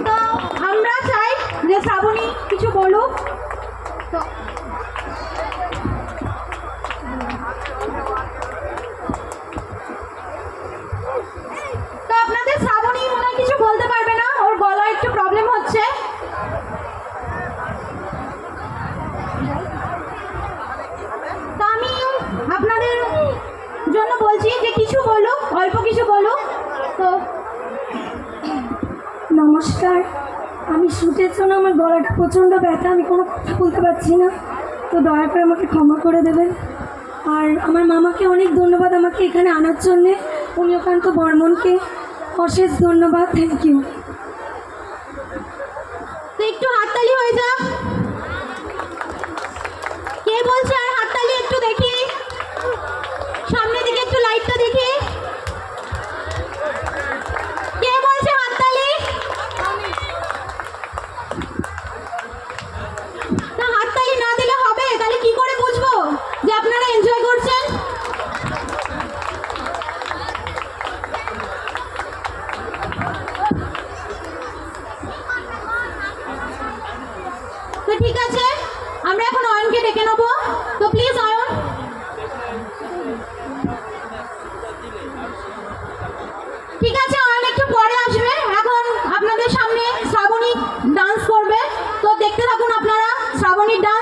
তো আমরা চাই যে শ্রাবণী কিছু বলুক। তো তো আপনাদের শ্রাবণী মনে হয় কিছু বলতে পারবে না, ওর গলায় একটু প্রবলেম হচ্ছে। তো আমি আপনাদের জন্য বলছি যে কিছু বলুক, অল্প কিছু বলুক। তো নমস্কার, আমি শুটের জন্য আমার গলাটা প্রচণ্ড ব্যথা, আমি কোনো কথা বলতে পারছি না, তো দয়া করে আমাকে ক্ষমা করে দেবেন। আর আমার মামাকে অনেক ধন্যবাদ আমাকে এখানে আনার জন্যে, উমিয়কান্ত বর্মনকে অশেষ ধন্যবাদ, থ্যাংক ইউ। তো একটু হাততালি হয়ে যাক। কে বলছে আর হাততালি একটু দেখি, সামনের দিকে একটু লাইটটা দেখি। কে বলছে হাততালি? না, হাততালি না দিলে হবে? তাহলে কি করে বুঝবো যে আপনারা এনজয় করছেন? তো ঠিক আছে, আমরা এখন অয়নকে ডেকে নেবো। তো প্লিজ অয়ন। ঠিক আছে, অয়ন একটু পরে আসবে। এখন আপনাদের সামনে শ্রাবণী ডান্স করবে, তো দেখতে থাকুন আপনারা শ্রাবণীর ডান্স।